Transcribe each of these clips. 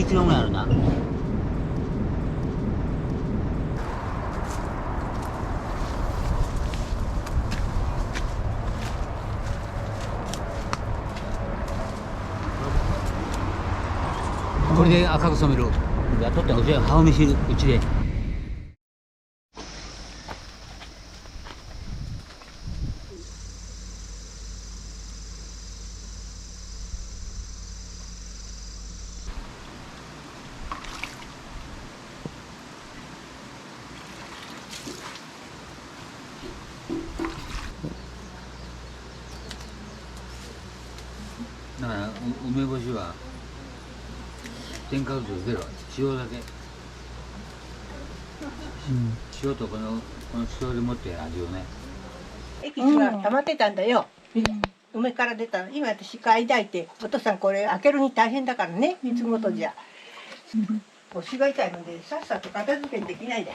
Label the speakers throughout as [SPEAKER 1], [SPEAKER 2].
[SPEAKER 1] キロぐらいあるな。これで赤く染める。やっとったらうちは葉を見せるうちで。だから梅干しは添加物ゼロ、塩だけ。塩とこの塩でもって味をね。
[SPEAKER 2] エキスが溜まってたんだよ。梅から出たの。今私買い抱いて、お父さんこれ開けるに大変だからね、三つごとじゃ。腰が痛いのでさっさと片付けできないで。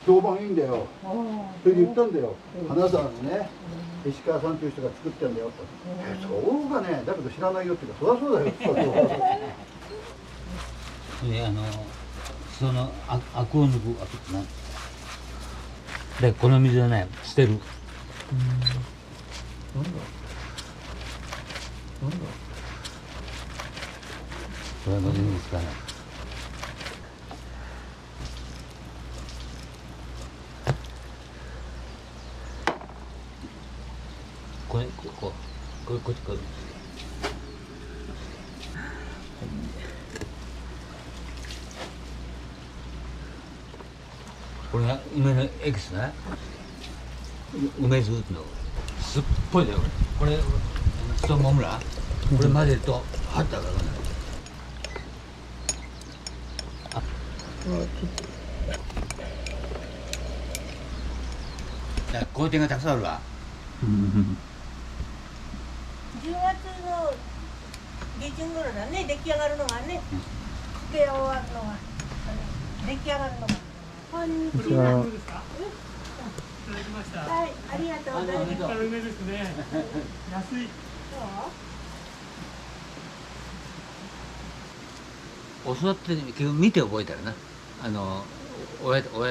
[SPEAKER 3] 評判いいんだよ。それで言ったんだよ。花さんね、石川さんという人が作ってんだよと。そうかね、だけど知らないよっていうか、そりゃそうだよ。
[SPEAKER 1] でそのアクを抜くアクってなんでこの水はね捨てる。なんだこれは飲み水かな。こっちこれ。これが梅のエキスね。梅酢の酸っぱいだよこれ。ストモムラこれ混ぜるとはったからね。工程がたくさんあるわ。
[SPEAKER 2] 10月の下旬頃だね、出来上がるのがね。漬け終わるのが出来上がるのが。こんにちは。はい、ありがとうございます。
[SPEAKER 4] 梅ですね。安い。
[SPEAKER 1] 教わって結局見て覚えたらな。親たちの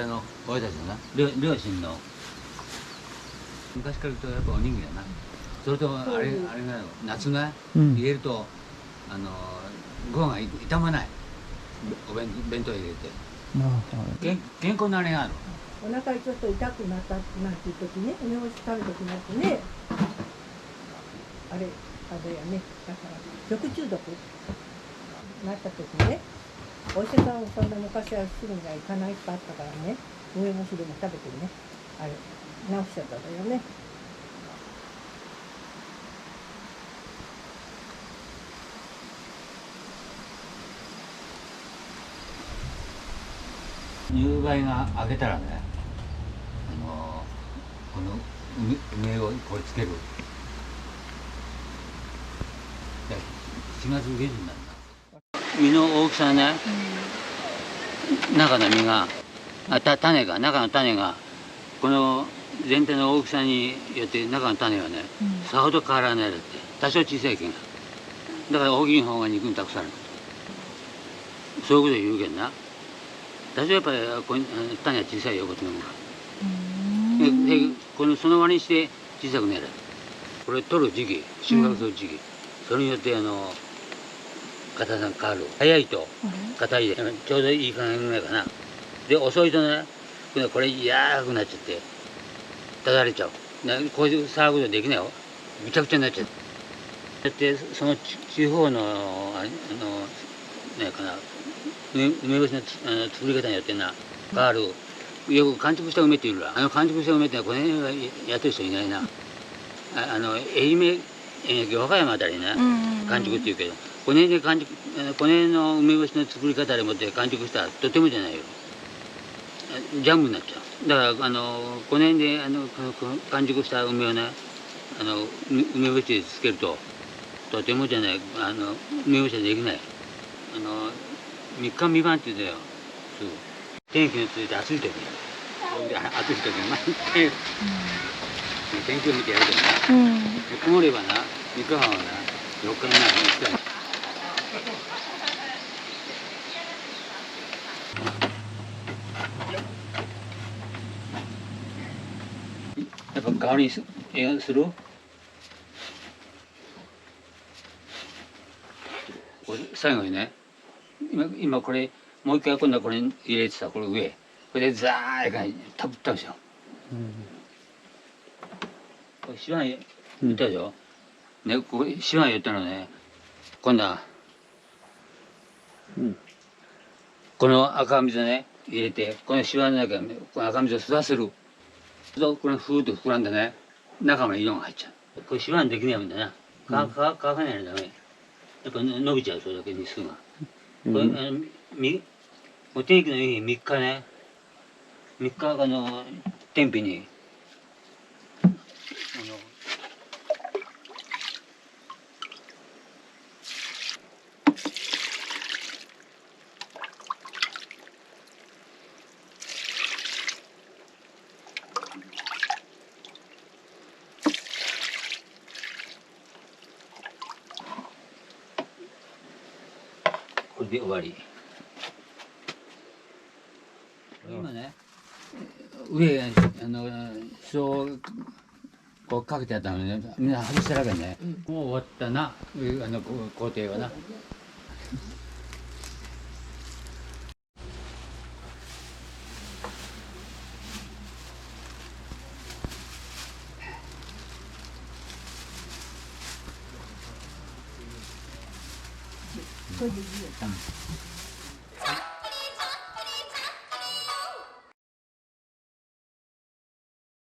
[SPEAKER 1] な両親の昔から言うとやっぱおにぎりだな。それとあれが夏ね、入れるとご飯が傷まない。弁当入れて。健康なあれがある。
[SPEAKER 2] お腹ちょっと痛くなったなんていう時ね、梅干し食べたくなってね。あれやね、だから食中毒なった時ね、お医者さんそんな昔はすぐには行かないとあったからね、梅干しでも食べてね、あれ治しちゃったんだよね。
[SPEAKER 1] 入梅が明けたらね、この梅をこれつける。4月下旬なんだ。実の大きさね、中の実が中の種がこの全体の大きさによって中の種はね、さほど変わらないだって。多少小さい木がだから大きい方が肉にたくさんある。そういうこと言うけどな。多少やっぱり種は小さいよこっちの方が。でその割にして小さくなる。これ取る時期、収穫する時期、それによって硬さが変わる。早いと硬いでちょうどいい加減ぐらいかな。で遅いとねこれやーくなっちゃってただれちゃう。こういう騒ぐことできないよ。ぐちゃぐちゃになっちゃう。だってその地方の梅干しの作り方によってな変わる。よく完熟した梅っていうら完熟した梅ってこの辺はやってる人いないな。愛媛和歌山あたりね完熟っていうけど、この辺の梅干しの作り方でもって完熟したらとてもじゃないよジャムになっちゃう。だからこの辺で完熟した梅をね梅干しでつけるととてもじゃない梅干しはできない。3日3晩って言うんだよ。天気のついて暑い時に暑い時に毎回天気を見てやるけどな、曇ればな三河はな、4日になる3日。やっぱ代わりにする？これ最後にね、今これもう一回今度はこれ入れてたこれ上、これでザーッかたぶったでしょ。これシワ言ったでしょ。ね、これシワ言ったのね、今度は、この赤水ね入れて、このシワの中にこの赤水を吸わせる。これふーっと膨らんでね、中まで色が入っちゃう。これシワにできないもんだな。乾かないとダメ。やっぱ伸びちゃう、それだけ日数が。これもう天気のいい3日ね、3日天日にこれで終わり。今ね、上そうこうかけてやったのね、みんな外してるわけね。もう終わったな、工程はな。
[SPEAKER 2] これでいいよ。